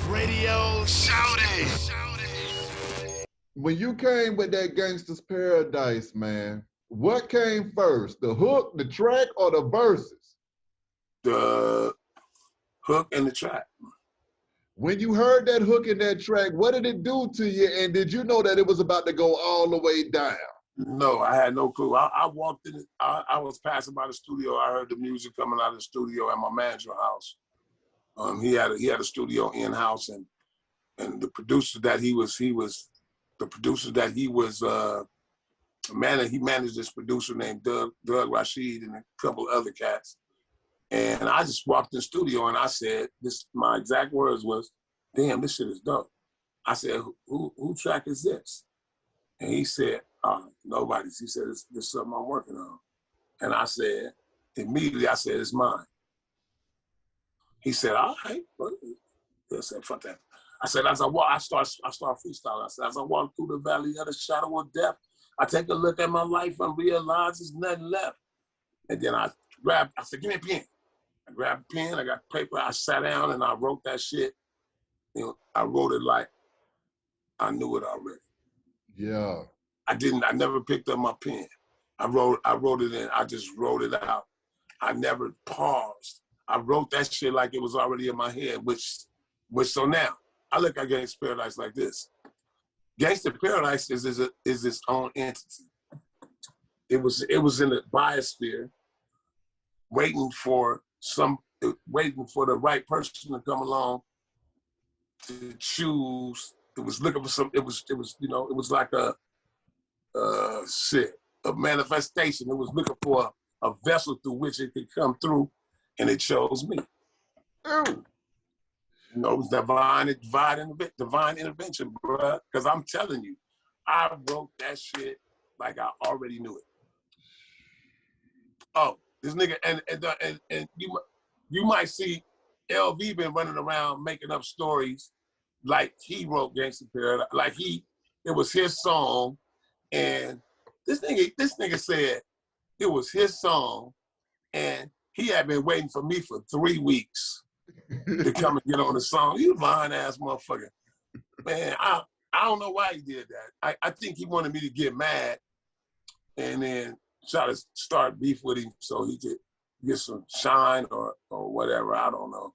Radio Shouty. When you came with that Gangsta's Paradise, man, what came first? The hook, the track, or the verses? The hook and the track. When you heard that hook and that track, what did it do to you? And did you know that it was about to go all the way down? No, I had no clue. I walked in, I was passing by the studio. I heard the music coming out of the studio at my manager's house. He had a studio in-house, and the producer that he was he managed this producer named Doug Rashid and a couple other cats. And I just walked in the studio and I said, my exact words was, damn, this shit is dope. I said, who track is this? And he said, nobody's. He said, this is something I'm working on. And I said, immediately I said, it's mine. He said, all right. I said, fuck that. I said, as I walk, I start freestyling. I said, as I walk through the valley of the shadow of death, I take a look at my life and realize there's nothing left. And then I said, give me a pen. I grabbed a pen, I got paper, I sat down and I wrote that shit. You know, I wrote it like I knew it already. Yeah. I never picked up my pen. I wrote it in, I just wrote it out. I never paused. I wrote that shit like it was already in my head, which so now, I look at Gangsta Paradise like this. Gangsta Paradise is its own entity. It was in the biosphere, waiting for the right person to come along to choose. It was looking for some. It was like a manifestation. It was looking for a vessel through which it could come through, and it chose me. Oh. You know, it was divine intervention, bro. Because I'm telling you, I wrote that shit like I already knew it. Oh, this nigga, and you might see LV been running around making up stories like he wrote Gangsta Paradise, like it was his song, and this nigga said it was his song, and he had been waiting for me for 3 weeks to come and get on the song. You lying ass motherfucker. Man, I don't know why he did that. I think he wanted me to get mad and then try to start beef with him so he could get some shine or whatever. I don't know.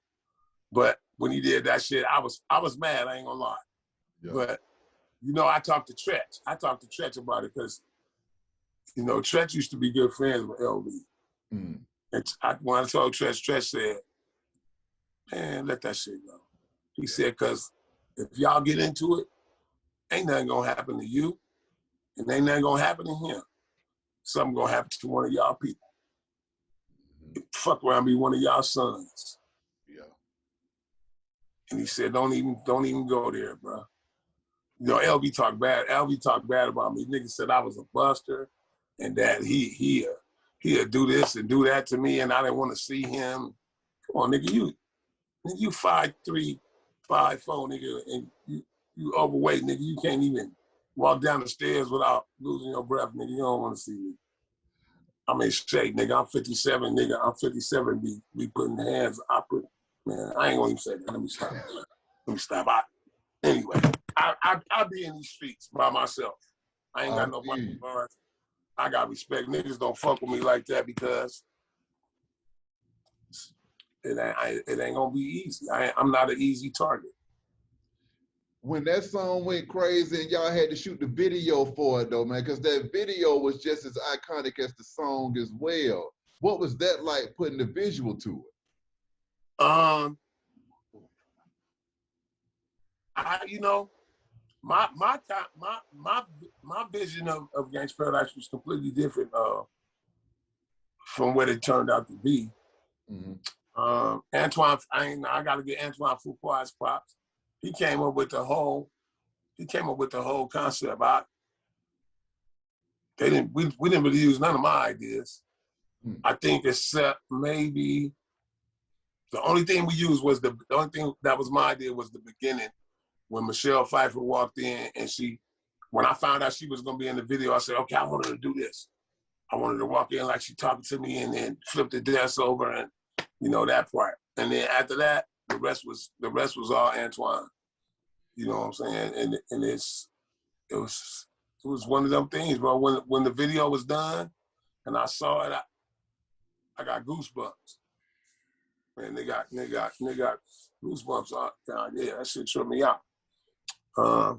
But when he did that shit, I was mad, I ain't gonna lie. Yeah. But you know, I talked to Tretch about it because, you know, Tretch used to be good friends with LB. Mm. And when I told Tretch said, man, let that shit go. He said, because if y'all get into it, ain't nothing gonna happen to you, and ain't nothing gonna happen to him. Something gonna happen to one of y'all people. Mm-hmm. Fuck around, be one of y'all sons. Yeah. And he said, don't even go there, bro. You know, LB talked bad about me. Nigga said I was a buster, and that he'd do this and do that to me, and I didn't want to see him. Come on, nigga, you 5'3", 5'4", nigga, and you overweight, nigga. You can't even walk down the stairs without losing your breath, nigga. You don't want to see me. I'm in shape, nigga. I'm 57, nigga. I'm 57. Be putting hands. Man, I ain't gonna even say that. Let me stop. Anyway, I be in these streets by myself. I ain't got nobody. I got respect. Niggas don't fuck with me like that because it ain't gonna be easy. I'm not an easy target. When that song went crazy and y'all had to shoot the video for it though, man, because that video was just as iconic as the song as well. What was that like putting the visual to it? My vision of Gangsta Paradise was completely different from what it turned out to be. Mm-hmm. Antoine, I gotta get Antoine Fuqua's props. He came up with the whole concept. We didn't really use none of my ideas. Mm. I think except maybe the only thing we used was the only thing that was my idea was the beginning when Michelle Pfeiffer walked in and when I found out she was gonna be in the video, I said, okay, I want her to do this. I wanted her to walk in like she talking to me and then flip the desk over and, you know, that part. And then after that, The rest was all Antoine. You know what I'm saying? And it was one of them things, bro. When the video was done and I saw it, I got goosebumps. Man, they got goosebumps down. Yeah, that shit tripped me out. I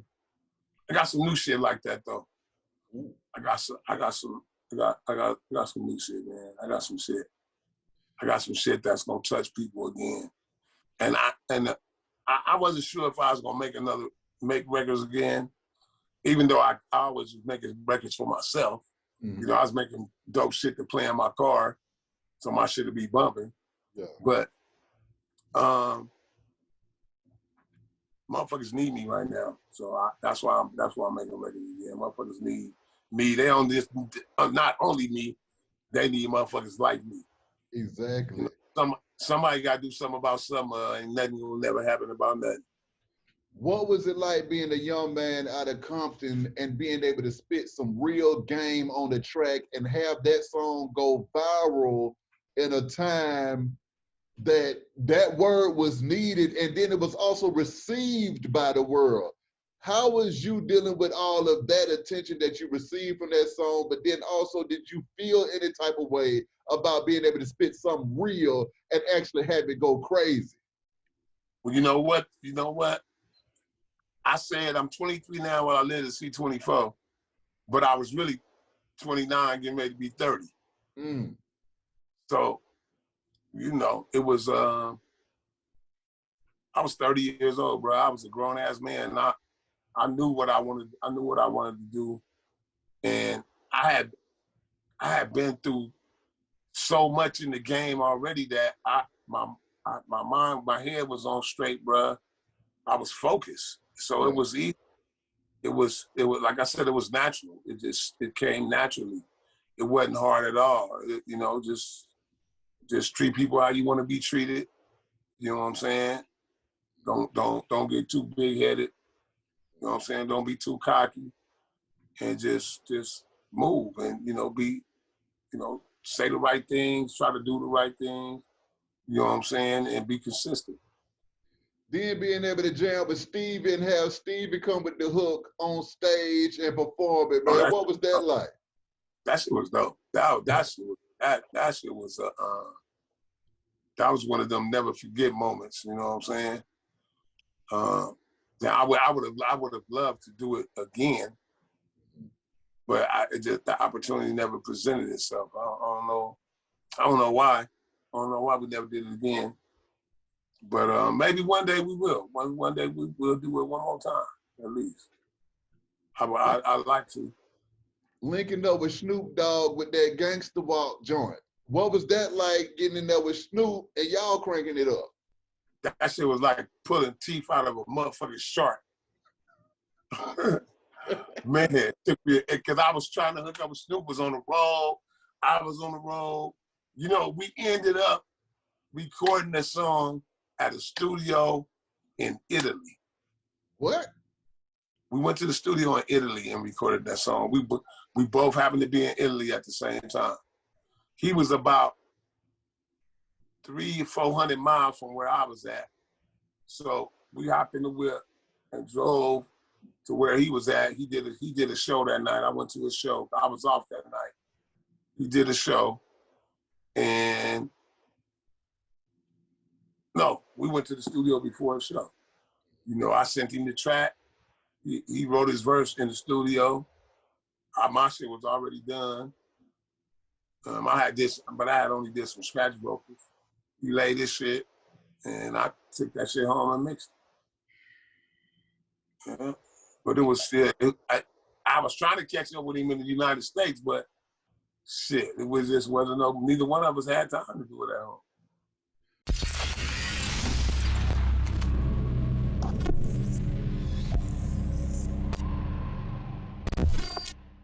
got some new shit like that though. I got some new shit, man. I got some shit that's gonna touch people again. And I wasn't sure if I was gonna make records again, even though I always was making records for myself. Mm-hmm. You know, I was making dope shit to play in my car, so my shit would be bumping. Yeah. But motherfuckers need me right now, so that's why I'm making records again. Motherfuckers need me. They don't just not only me, they need motherfuckers like me. Exactly. You know, somebody got to do something about something. Ain't nothing will never happen about nothing. What was it like being a young man out of Compton and being able to spit some real game on the track and have that song go viral in a time that word was needed, and then it was also received by the world? How was you dealing with all of that attention that you received from that song, but then also did you feel any type of way about being able to spit something real and actually have it go crazy? Well, you know what? I said I'm 23 now when I lived to see 24, but I was really 29 getting ready to be 30. Mm. So, you know, it was, I was 30 years old, bro. I was a grown ass man. And I knew what I wanted to do. And I had been through so much in the game already that my mind, my head was on straight, bro. I was focused. So Yeah. it was easy. It was like I said, it was natural. It came naturally. It wasn't hard at all. You know, just treat people how you want to be treated. You know what I'm saying? Don't get too big headed. You know what I'm saying? Don't be too cocky, and just move and say the right things, try to do the right things. You know what I'm saying? And be consistent. Then being able to jam with Stevie and have Stevie come with the hook on stage and perform it, man. What was that like? That shit was dope. That shit was that was one of them never forget moments. You know what I'm saying? I would have loved to do it again, but the opportunity never presented itself. I don't know. I don't know why. I don't know why we never did it again. But maybe one day we will. One day we will do it one more time, at least. I'd like to. Linking up with Snoop Dogg with that Gangster Walk joint. What was that like, getting in there with Snoop and y'all cranking it up? That shit was like pulling teeth out of a motherfucking shark. Man, because I was trying to hook up with Snoop, was on the road. I was on the road. You know, we ended up recording that song at a studio in Italy. What? We went to the studio in Italy and recorded that song. We both happened to be in Italy at the same time. He was about 300 or 400 miles from where I was at. So we hopped in the whip and drove to where he was at. He did a show that night. I went to his show. I was off that night. He did a show, and no, we went to the studio before the show. You know, I sent him the track. He wrote his verse in the studio. My shit was already done. I had only did some scratch vocals. He laid this shit, and I took that shit home and mixed it. Yeah. But it was still, I was trying to catch up with him in the United States, but shit, it was just neither one of us had time to do it at home.